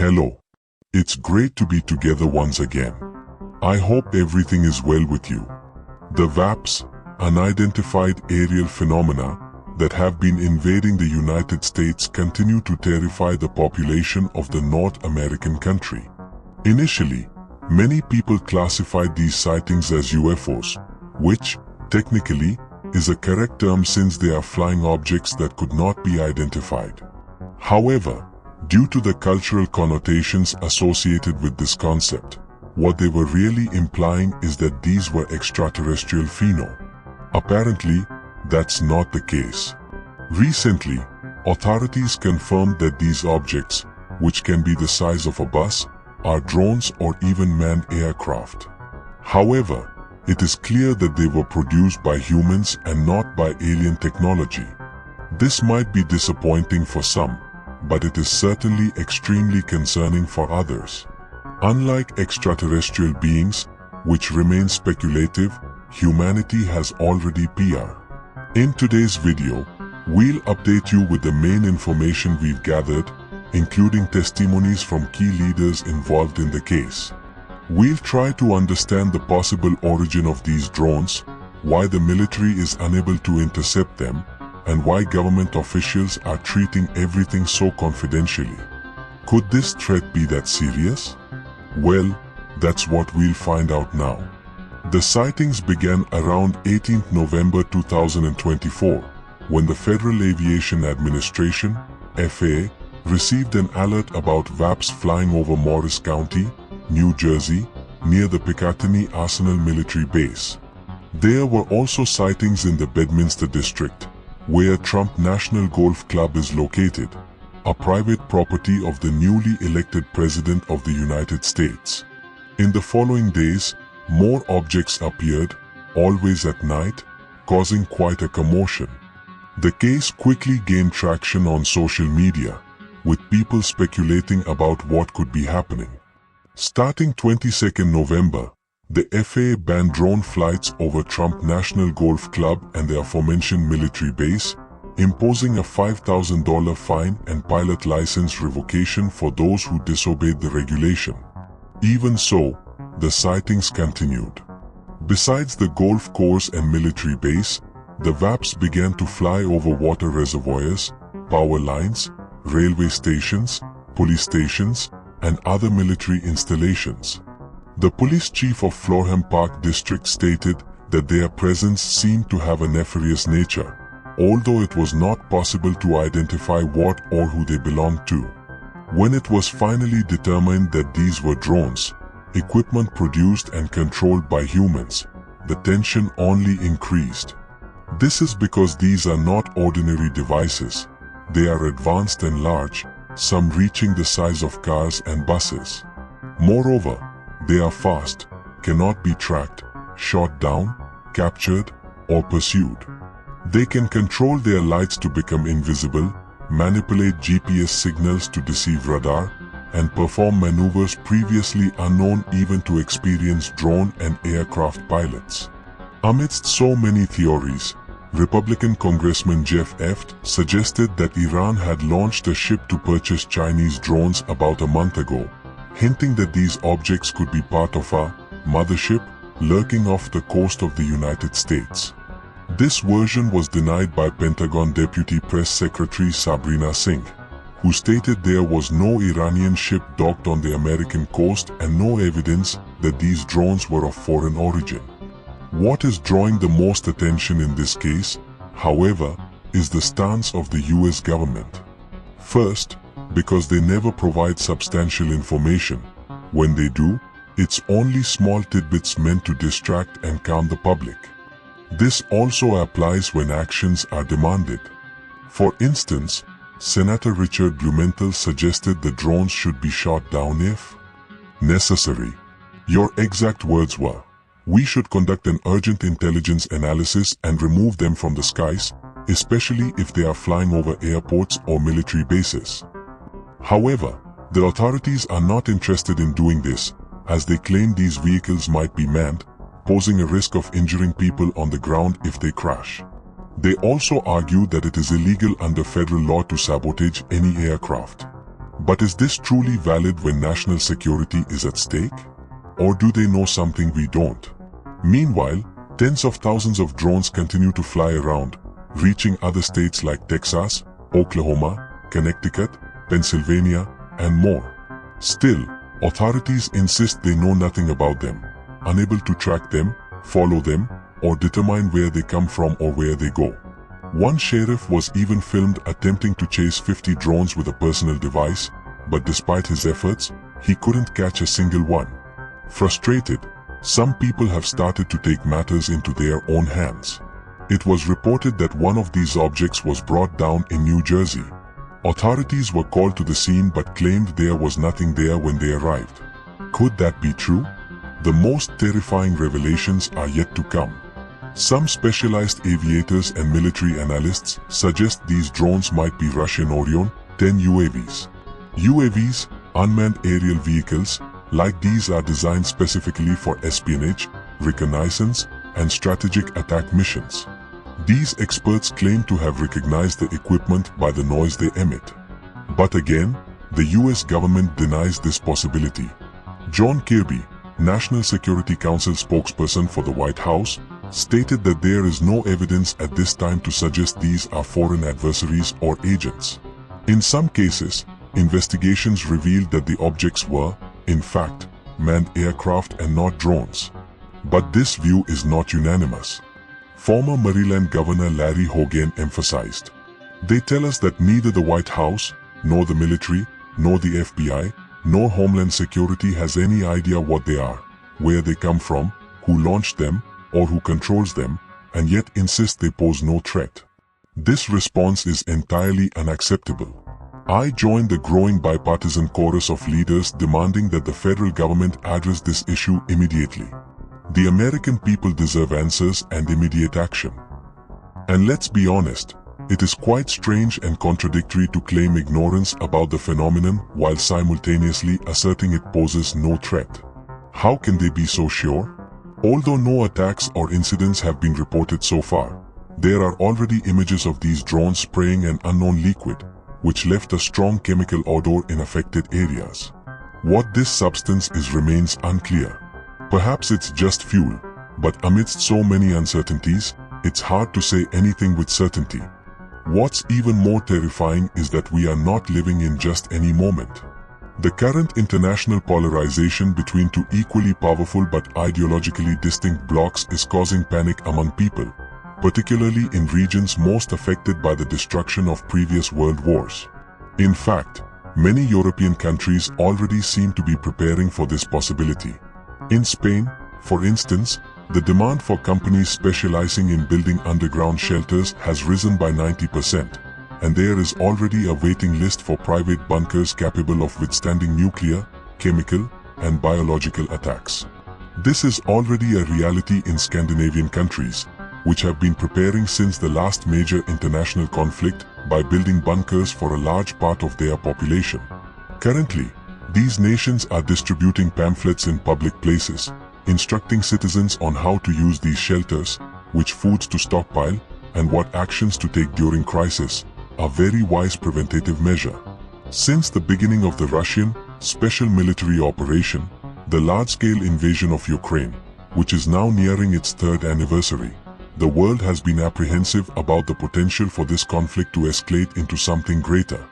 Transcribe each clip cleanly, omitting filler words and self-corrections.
Hello. It's great to be together once again. I hope everything is well with you. The UFOs, unidentified aerial phenomena that have been invading the United States, continue to terrify the population of the North American country. Initially, many people classified these sightings as UFOs, which, technically, is a correct term since they are flying objects that could not be identified. However, due to the cultural connotations associated with this concept, what they were really implying is that these were extraterrestrial phenomena. Apparently, that's not the case. Recently, authorities confirmed that these objects, which can be the size of a bus, are drones or even manned aircraft. However, it is clear that they were produced by humans and not by alien technology. This might be disappointing for some, but it is certainly extremely concerning for others. Unlike extraterrestrial beings, which remain speculative, humanity has already PR. In today's video, we'll update you with the main information we've gathered, including testimonies from key leaders involved in the case. We'll try to understand the possible origin of these drones, why the military is unable to intercept them, and why government officials are treating everything so confidentially. Could this threat be that serious? Well, that's what we'll find out now. The sightings began around 18 November 2024, when the Federal Aviation Administration, FAA, received an alert about UFOs flying over Morris County, New Jersey, near the Picatinny Arsenal military base. There were also sightings in the Bedminster district, where Trump National Golf Club is located, a private property of the newly elected President of the United States. In the following days, more objects appeared, always at night, causing quite a commotion. The case quickly gained traction on social media, with people speculating about what could be happening. Starting 22nd November, the FAA banned drone flights over Trump National Golf Club and the aforementioned military base, imposing a $5,000 fine and pilot license revocation for those who disobeyed the regulation. Even so, the sightings continued. Besides the golf course and military base, the UFOs began to fly over water reservoirs, power lines, railway stations, police stations, and other military installations. The police chief of Florham Park District stated that their presence seemed to have a nefarious nature, although it was not possible to identify what or who they belonged to. When it was finally determined that these were drones, equipment produced and controlled by humans, the tension only increased. This is because these are not ordinary devices. They are advanced and large, some reaching the size of cars and buses. Moreover, they are fast, cannot be tracked, shot down, captured, or pursued. They can control their lights to become invisible, manipulate GPS signals to deceive radar, and perform maneuvers previously unknown even to experienced drone and aircraft pilots. Amidst so many theories, Republican Congressman Jeff Eft suggested that Iran had launched a ship to purchase Chinese drones about a month ago, hinting that these objects could be part of a mothership lurking off the coast of the United States. This version was denied by Pentagon Deputy Press Secretary Sabrina Singh, who stated there was no Iranian ship docked on the American coast and no evidence that these drones were of foreign origin. What is drawing the most attention in this case, however, is the stance of the US government. First, because they never provide substantial information. When they do, it's only small tidbits meant to distract and calm the public. This also applies when actions are demanded. For instance, Senator Richard Blumenthal suggested the drones should be shot down if necessary. Your exact words were, "We should conduct an urgent intelligence analysis and remove them from the skies, especially if they are flying over airports or military bases." However, the authorities are not interested in doing this, as they claim these vehicles might be manned, posing a risk of injuring people on the ground if they crash. They also argue that it is illegal under federal law to sabotage any aircraft. But is this truly valid when national security is at stake? Or do they know something we don't? Meanwhile, tens of thousands of drones continue to fly around, reaching other states like Texas, Oklahoma, Connecticut, Pennsylvania, and more. Still, authorities insist they know nothing about them, unable to track them, follow them, or determine where they come from or where they go. One sheriff was even filmed attempting to chase 50 drones with a personal device, but despite his efforts, he couldn't catch a single one. Frustrated, some people have started to take matters into their own hands. It was reported that one of these objects was brought down in New Jersey. Authorities were called to the scene but claimed there was nothing there when they arrived. Could that be true? The most terrifying revelations are yet to come. Some specialized aviators and military analysts suggest these drones might be Russian Orion 10 UAVs. UAVs, unmanned aerial vehicles, like these are designed specifically for espionage, reconnaissance, and strategic attack missions. These experts claim to have recognized the equipment by the noise they emit. But again, the US government denies this possibility. John Kirby, National Security Council spokesperson for the White House, stated that there is no evidence at this time to suggest these are foreign adversaries or agents. In some cases, investigations revealed that the objects were, in fact, manned aircraft and not drones. But this view is not unanimous. Former Maryland Governor Larry Hogan emphasized, "They tell us that neither the White House, nor the military, nor the FBI, nor Homeland Security has any idea what they are, where they come from, who launched them, or who controls them, and yet insist they pose no threat." This response is entirely unacceptable. I join the growing bipartisan chorus of leaders demanding that the federal government address this issue immediately. The American people deserve answers and immediate action. And let's be honest, it is quite strange and contradictory to claim ignorance about the phenomenon while simultaneously asserting it poses no threat. How can they be so sure? Although no attacks or incidents have been reported so far, there are already images of these drones spraying an unknown liquid, which left a strong chemical odor in affected areas. What this substance is remains unclear. Perhaps it's just fuel, but amidst so many uncertainties, it's hard to say anything with certainty. What's even more terrifying is that we are not living in just any moment. The current international polarization between two equally powerful but ideologically distinct blocs is causing panic among people, particularly in regions most affected by the destruction of previous world wars. In fact, many European countries already seem to be preparing for this possibility. In Spain, for instance, the demand for companies specializing in building underground shelters has risen by 90%, and there is already a waiting list for private bunkers capable of withstanding nuclear, chemical, and biological attacks. This is already a reality in Scandinavian countries, which have been preparing since the last major international conflict by building bunkers for a large part of their population. Currently, these nations are distributing pamphlets in public places, instructing citizens on how to use these shelters, which foods to stockpile, and what actions to take during crisis, a very wise preventative measure. Since the beginning of the Russian special military operation, the large-scale invasion of Ukraine, which is now nearing its third anniversary, the world has been apprehensive about the potential for this conflict to escalate into something greater.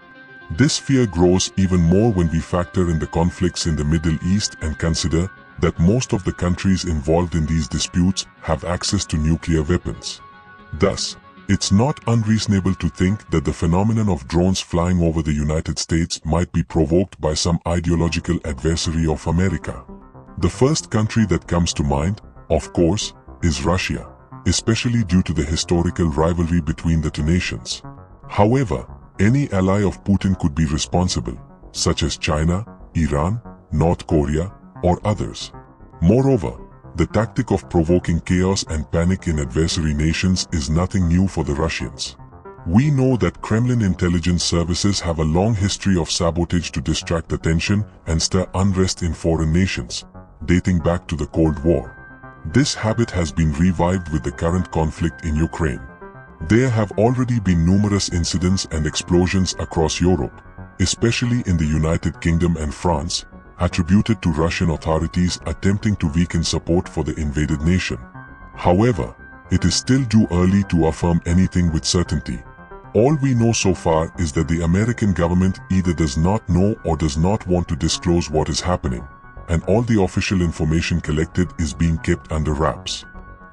This fear grows even more when we factor in the conflicts in the Middle East and consider that most of the countries involved in these disputes have access to nuclear weapons. Thus, it's not unreasonable to think that the phenomenon of drones flying over the United States might be provoked by some ideological adversary of America. The first country that comes to mind, of course, is Russia, especially due to the historical rivalry between the two nations. However, any ally of Putin could be responsible, such as China, Iran, North Korea, or others. Moreover, the tactic of provoking chaos and panic in adversary nations is nothing new for the Russians. We know that Kremlin intelligence services have a long history of sabotage to distract attention and stir unrest in foreign nations, dating back to the Cold War. This habit has been revived with the current conflict in Ukraine. There have already been numerous incidents and explosions across Europe, especially in the United Kingdom and France, attributed to Russian authorities attempting to weaken support for the invaded nation. However, it is still too early to affirm anything with certainty. All we know so far is that the American government either does not know or does not want to disclose what is happening, and all the official information collected is being kept under wraps.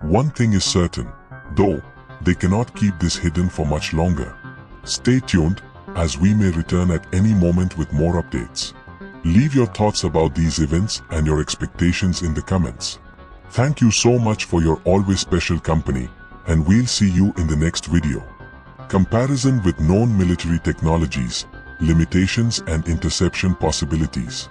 One thing is certain, though, they cannot keep this hidden for much longer. Stay tuned, as we may return at any moment with more updates. Leave your thoughts about these events and your expectations in the comments. Thank you so much for your always special company, and we'll see you in the next video. Comparison with known military technologies, limitations and interception possibilities.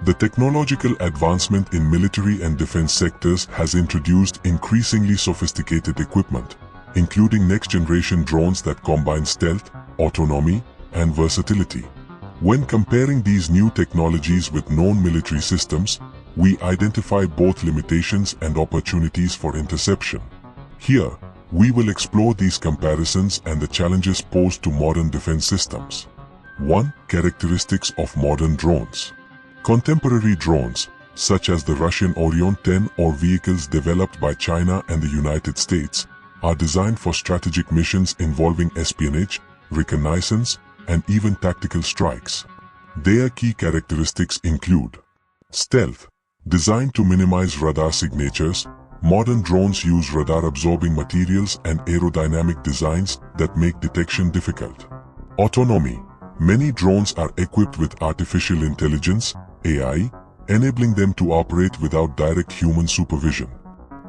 The technological advancement in military and defense sectors has introduced increasingly sophisticated equipment, including next-generation drones that combine stealth, autonomy, and versatility. When comparing these new technologies with known military systems, we identify both limitations and opportunities for interception. Here, we will explore these comparisons and the challenges posed to modern defense systems. 1. Characteristics of modern drones. Contemporary drones, such as the Russian Orion 10 or vehicles developed by China and the United States, are designed for strategic missions involving espionage, reconnaissance, and even tactical strikes. Their key characteristics include stealth. Designed to minimize radar signatures, modern drones use radar-absorbing materials and aerodynamic designs that make detection difficult. Autonomy. Many drones are equipped with artificial intelligence, AI, enabling them to operate without direct human supervision.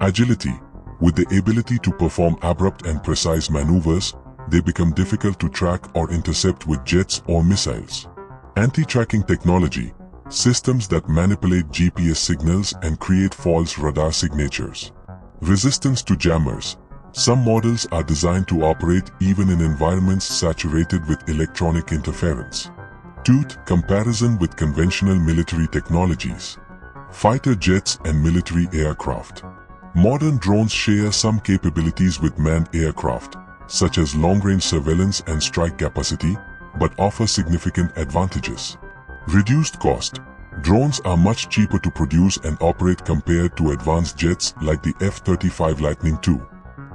Agility. With the ability to perform abrupt and precise maneuvers, they become difficult to track or intercept with jets or missiles. Anti-tracking technology. Systems that manipulate GPS signals and create false radar signatures. Resistance to jammers. Some models are designed to operate even in environments saturated with electronic interference. 2. Comparison with conventional military technologies. Fighter jets and military aircraft. Modern drones share some capabilities with manned aircraft, such as long-range surveillance and strike capacity, but offer significant advantages. Reduced cost. Drones are much cheaper to produce and operate compared to advanced jets like the F-35 Lightning II.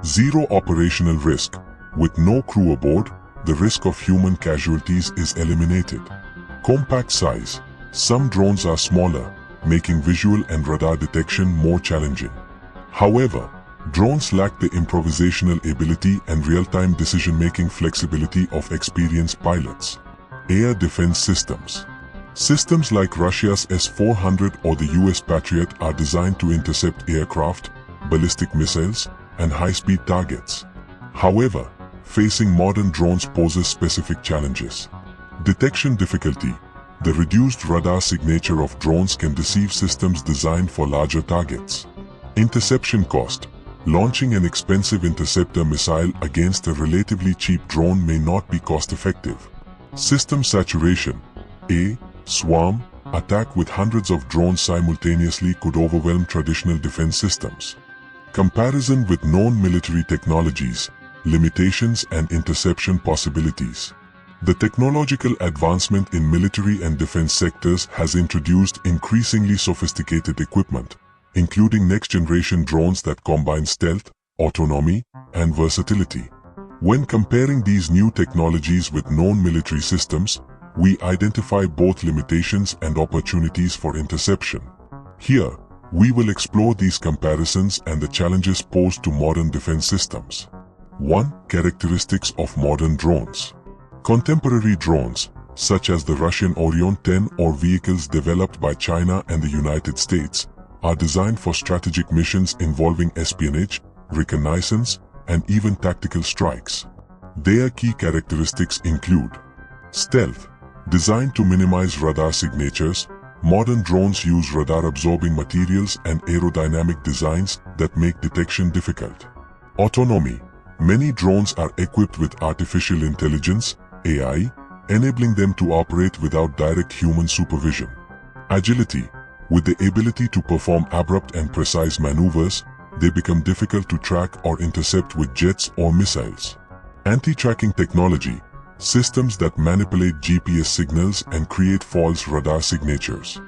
Zero operational risk. With no crew aboard, the risk of human casualties is eliminated. Compact size. Some drones are smaller, making visual and radar detection more challenging. However, drones lack the improvisational ability and real-time decision-making flexibility of experienced pilots. Air defense systems. Systems like Russia's S-400 or the US Patriot are designed to intercept aircraft, ballistic missiles, and high-speed targets. However, facing modern drones poses specific challenges. Detection difficulty. The reduced radar signature of drones can deceive systems designed for larger targets. Interception cost. Launching an expensive interceptor missile against a relatively cheap drone may not be cost-effective. System saturation. A swarm attack with hundreds of drones simultaneously could overwhelm traditional defense systems. Comparison with known military technologies, limitations and interception possibilities. The technological advancement in military and defense sectors has introduced increasingly sophisticated equipment, including next-generation drones that combine stealth, autonomy, and versatility. When comparing these new technologies with known military systems, we identify both limitations and opportunities for interception. Here, we will explore these comparisons and the challenges posed to modern defense systems. 1. Characteristics of modern drones. Contemporary drones, such as the Russian Orion 10 or vehicles developed by China and the United States, are designed for strategic missions involving espionage, reconnaissance, and even tactical strikes. Their key characteristics include stealth. Designed to minimize radar signatures, modern drones use radar-absorbing materials and aerodynamic designs that make detection difficult. Autonomy. Many drones are equipped with artificial intelligence, AI, enabling them to operate without direct human supervision. Agility. With the ability to perform abrupt and precise maneuvers, they become difficult to track or intercept with jets or missiles. Anti-tracking technology. systems that manipulate GPS signals and create false radar signatures.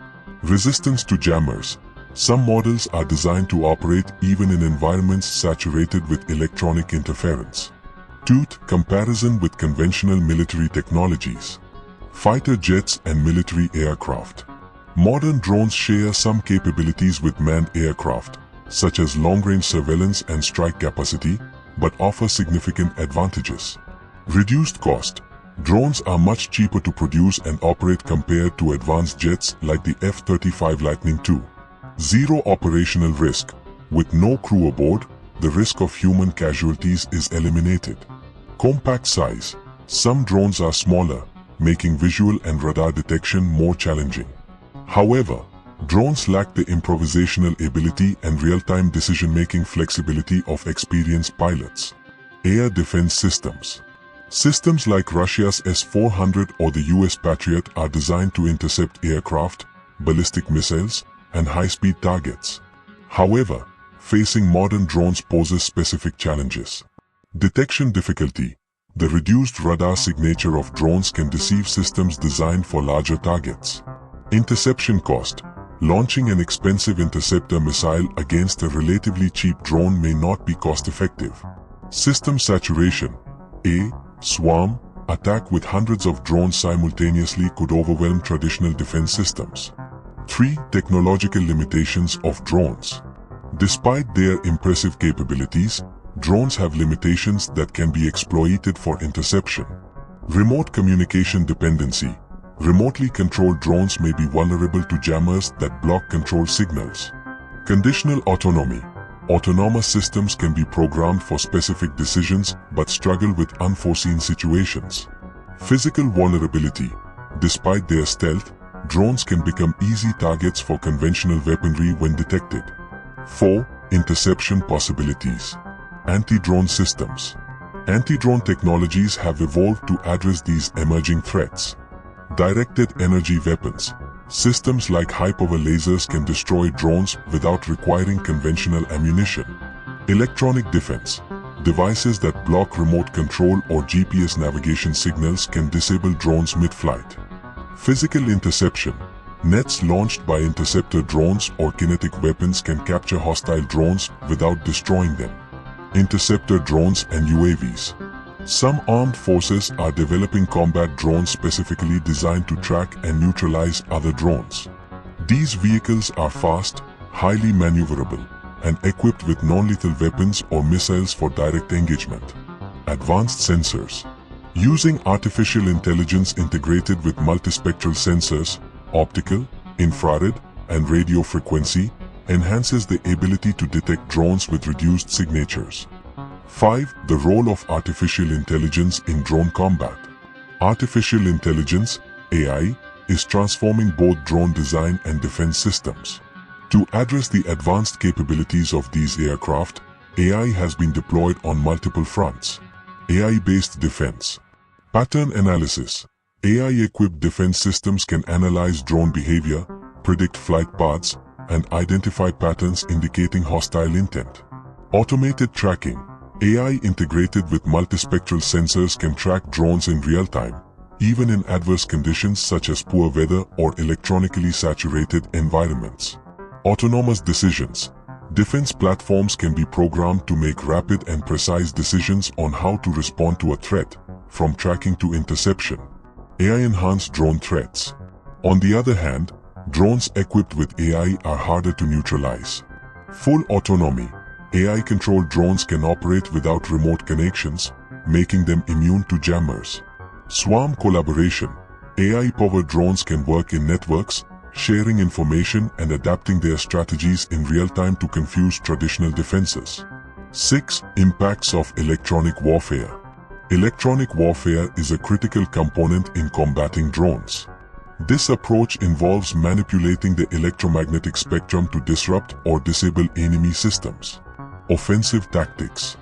Resistance to jammers. Some models are designed to operate even in environments saturated with electronic interference. Tooth comparison with conventional military technologies. Fighter jets and military aircraft. Modern drones share some capabilities with manned aircraft, such as long-range surveillance and strike capacity, but offer significant advantages. Reduced cost. Drones are much cheaper to produce and operate compared to advanced jets like the F-35 Lightning II. Zero operational risk. With no crew aboard, the risk of human casualties is eliminated. Compact size. Some drones are smaller, making visual and radar detection more challenging. However, drones lack the improvisational ability and real-time decision-making flexibility of experienced pilots. Air defense systems. Systems like Russia's S-400 or the US Patriot are designed to intercept aircraft, ballistic missiles, and high-speed targets. However, facing modern drones poses specific challenges. Detection difficulty. The reduced radar signature of drones can deceive systems designed for larger targets. Interception cost. Launching an expensive interceptor missile against a relatively cheap drone may not be cost-effective. System saturation. A swarm attack with hundreds of drones simultaneously could overwhelm traditional defense systems. 3. Technological limitations of drones. Despite their impressive capabilities, drones have limitations that can be exploited for interception. Remote communication dependency. Remotely controlled drones may be vulnerable to jammers that block control signals. Conditional autonomy. Autonomous systems can be programmed for specific decisions but struggle with unforeseen situations. Physical vulnerability. Despite their stealth, drones can become easy targets for conventional weaponry when detected. 4. Interception possibilities. Anti-drone systems. Anti-drone technologies have evolved to address these emerging threats. Directed energy weapons. Systems like high-power lasers can destroy drones without requiring conventional ammunition. Electronic defense. Devices that block remote control or GPS navigation signals can disable drones mid-flight. Physical interception. Nets launched by interceptor drones or kinetic weapons can capture hostile drones without destroying them. Interceptor drones and UAVs. Some armed forces are developing combat drones specifically designed to track and neutralize other drones. These vehicles are fast, highly maneuverable, and equipped with non-lethal weapons or missiles for direct engagement. Advanced sensors. Using artificial intelligence integrated with multispectral sensors, optical, infrared, and radio frequency, enhances the ability to detect drones with reduced signatures. 5. The role of artificial intelligence in drone combat. Artificial intelligence, AI, is transforming both drone design and defense systems. To address the advanced capabilities of these aircraft, AI has been deployed on multiple fronts. AI-based defense. Pattern analysis. AI-equipped defense systems can analyze drone behavior, predict flight paths, and identify patterns indicating hostile intent. Automated tracking. AI integrated with multispectral sensors can track drones in real time, even in adverse conditions such as poor weather or electronically saturated environments. Autonomous decisions. Defense platforms can be programmed to make rapid and precise decisions on how to respond to a threat, from tracking to interception. AI-enhanced drone threats. On the other hand, drones equipped with AI are harder to neutralize. Full autonomy. AI-controlled drones can operate without remote connections, making them immune to jammers. Swarm collaboration. AI-powered drones can work in networks, sharing information and adapting their strategies in real time to confuse traditional defenses. 6. Impacts of electronic warfare. Electronic warfare is a critical component in combating drones. This approach involves manipulating the electromagnetic spectrum to disrupt or disable enemy systems. Offensive tactics.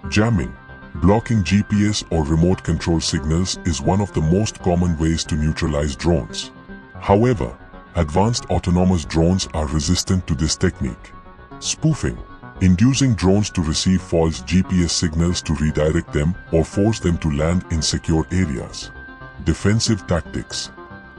Jamming. Blocking GPS or remote control signals is one of the most common ways to neutralize drones. However, advanced autonomous drones are resistant to this technique. Spoofing. inducing drones to receive false GPS signals to redirect them or force them to land in secure areas. Defensive tactics.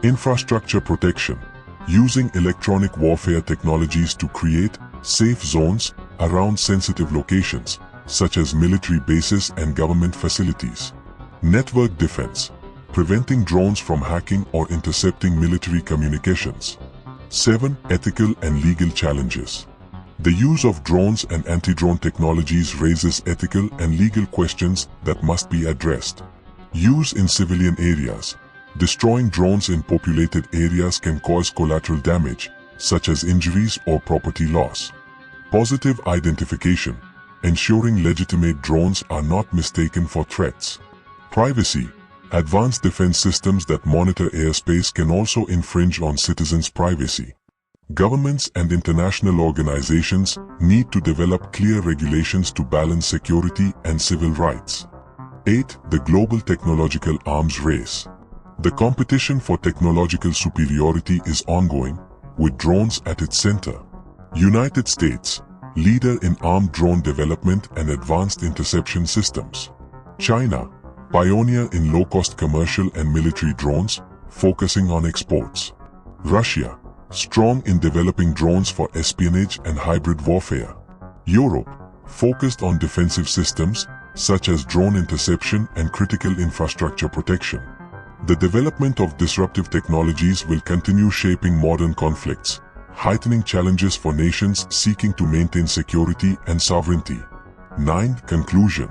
Infrastructure protection. Using electronic warfare technologies to create safe zones around sensitive locations, such as military bases and government facilities. Network defense. Preventing drones from hacking or intercepting military communications. 7. Ethical and legal challenges. The use of drones and anti-drone technologies raises ethical and legal questions that must be addressed. Use in civilian areas. Destroying drones in populated areas can cause collateral damage, such as injuries or property loss. Positive identification. Ensuring legitimate drones are not mistaken for threats. Privacy. Advanced defense systems that monitor airspace can also infringe on citizens' privacy. Governments and international organizations need to develop clear regulations to balance security and civil rights. 8. The global technological arms race. The competition for technological superiority is ongoing, with drones at its center. United States, leader in armed drone development and advanced interception systems. China, pioneer in low-cost commercial and military drones, focusing on exports. Russia, strong in developing drones for espionage and hybrid warfare. Europe, focused on defensive systems, such as drone interception and critical infrastructure protection. The development of disruptive technologies will continue shaping modern conflicts, heightening challenges for nations seeking to maintain security and sovereignty. 9. Conclusion.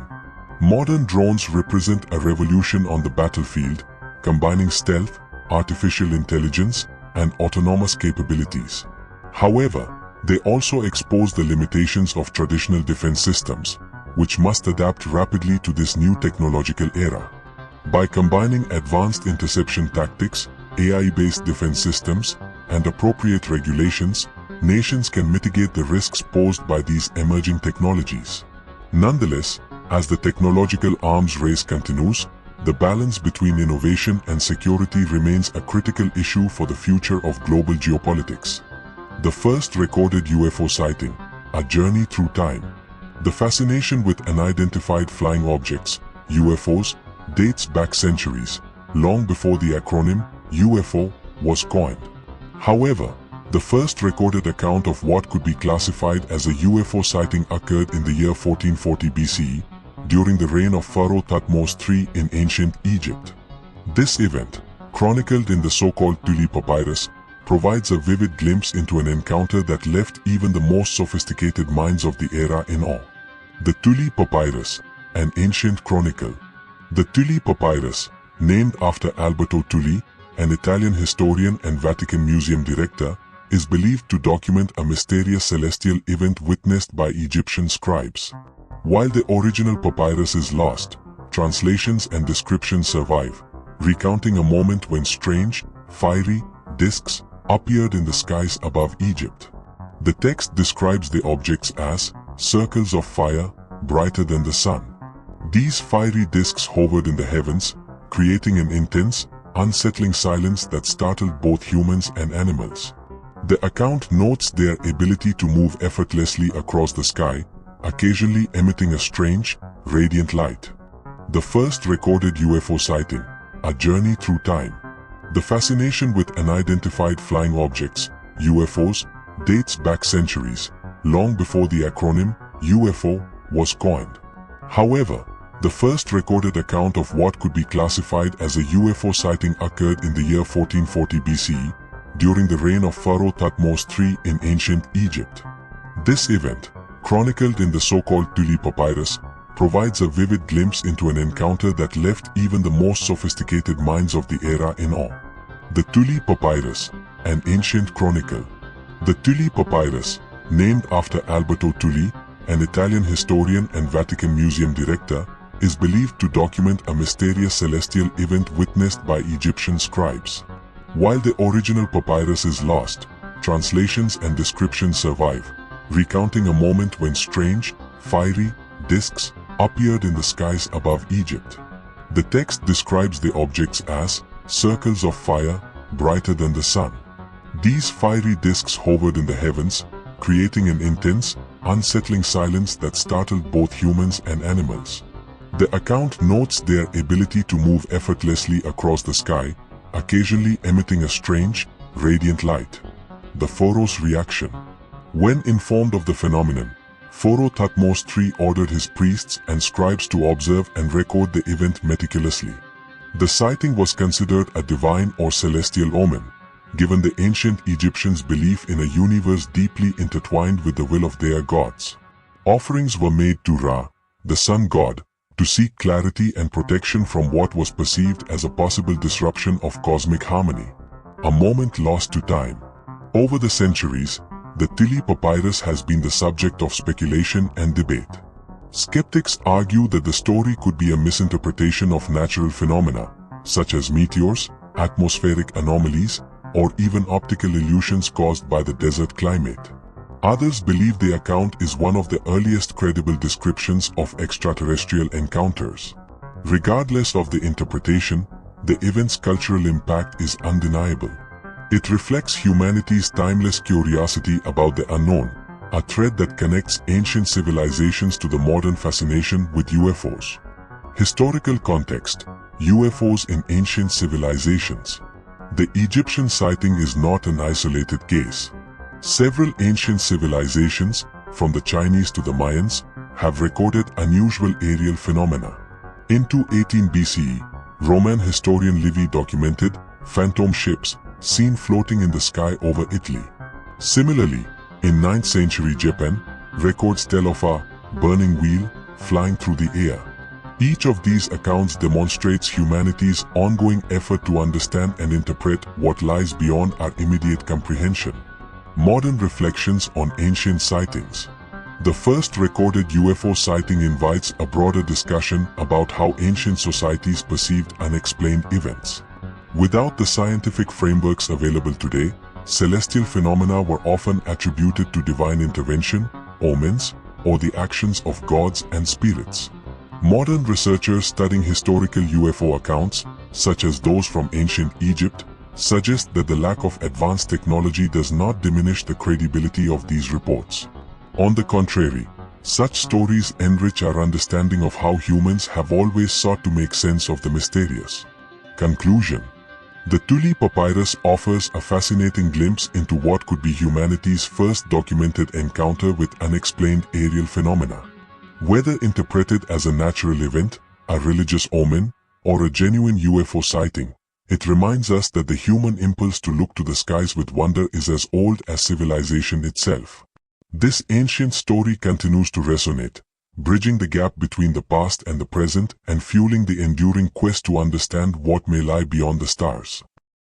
Modern drones represent a revolution on the battlefield, combining stealth, artificial intelligence, and autonomous capabilities. However, they also expose the limitations of traditional defense systems, which must adapt rapidly to this new technological era. By combining advanced interception tactics, AI-based defense systems, and appropriate regulations, nations can mitigate the risks posed by these emerging technologies. Nonetheless, as the technological arms race continues, the balance between innovation and security remains a critical issue for the future of global geopolitics. The first recorded UFO sighting, a journey through time. The fascination with unidentified flying objects, UFOs, dates back centuries, long before the acronym UFO was coined. However, the first recorded account of what could be classified as a UFO sighting occurred in the year 1440 BCE, during the reign of Pharaoh Thutmose III in ancient Egypt. This event, chronicled in the so-called Tuli Papyrus, provides a vivid glimpse into an encounter that left even the most sophisticated minds of the era in awe. The Tuli Papyrus, an ancient chronicle. The Tuli Papyrus, named after Alberto Tulli, an Italian historian and Vatican Museum director, is believed to document a mysterious celestial event witnessed by Egyptian scribes. While the original papyrus is lost, translations and descriptions survive, recounting a moment when strange, fiery discs appeared in the skies above Egypt. The text describes the objects as circles of fire, brighter than the sun. These fiery discs hovered in the heavens, creating an intense, unsettling silence that startled both humans and animals. The account notes their ability to move effortlessly across the sky, occasionally emitting a strange, radiant light. The first recorded UFO sighting, a journey through time. The fascination with unidentified flying objects, UFOs, dates back centuries, long before the acronym UFO was coined. However, the first recorded account of what could be classified as a UFO sighting occurred in the year 1440 BCE, during the reign of Pharaoh Thutmose III in ancient Egypt. This event, chronicled in the so-called Tuli Papyrus, provides a vivid glimpse into an encounter that left even the most sophisticated minds of the era in awe. The Tuli Papyrus, an ancient chronicle. The Tuli Papyrus, named after Alberto Tulli, an Italian historian and Vatican Museum director, is believed to document a mysterious celestial event witnessed by Egyptian scribes. While the original papyrus is lost, translations and descriptions survive, recounting a moment when strange, fiery discs appeared in the skies above Egypt. The text describes the objects as circles of fire, brighter than the sun. These fiery discs hovered in the heavens, creating an intense, unsettling silence that startled both humans and animals. The account notes their ability to move effortlessly across the sky, occasionally emitting a strange, radiant light. The pharaoh's reaction. When informed of the phenomenon, Pharaoh Thutmose III ordered his priests and scribes to observe and record the event meticulously. The sighting was considered a divine or celestial omen, given the ancient Egyptians' belief in a universe deeply intertwined with the will of their gods. Offerings were made to Ra, the sun god, to seek clarity and protection from what was perceived as a possible disruption of cosmic harmony. A moment lost to time. Over the centuries, the Tili papyrus has been the subject of speculation and debate. Skeptics argue that the story could be a misinterpretation of natural phenomena, such as meteors, atmospheric anomalies, or even optical illusions caused by the desert climate. Others believe the account is one of the earliest credible descriptions of extraterrestrial encounters. Regardless of the interpretation, the event's cultural impact is undeniable. It reflects humanity's timeless curiosity about the unknown, a thread that connects ancient civilizations to the modern fascination with UFOs. Historical context: UFOs in ancient civilizations. The Egyptian sighting is not an isolated case. Several ancient civilizations, from the Chinese to the Mayans, have recorded unusual aerial phenomena. In 218 BCE, Roman historian Livy documented phantom ships seen floating in the sky over Italy. Similarly, in 9th century Japan, records tell of a burning wheel flying through the air. Each of these accounts demonstrates humanity's ongoing effort to understand and interpret what lies beyond our immediate comprehension. Modern reflections on ancient sightings. The first recorded UFO sighting invites a broader discussion about how ancient societies perceived unexplained events. Without the scientific frameworks available today, celestial phenomena were often attributed to divine intervention, omens, or the actions of gods and spirits. Modern researchers studying historical UFO accounts, such as those from ancient Egypt, suggest that the lack of advanced technology does not diminish the credibility of these reports. On the contrary, such stories enrich our understanding of how humans have always sought to make sense of the mysterious. Conclusion. The Tuli papyrus offers a fascinating glimpse into what could be humanity's first documented encounter with unexplained aerial phenomena. Whether interpreted as a natural event, a religious omen, or a genuine UFO sighting, it reminds us that the human impulse to look to the skies with wonder is as old as civilization itself. This ancient story continues to resonate, bridging the gap between the past and the present and fueling the enduring quest to understand what may lie beyond the stars.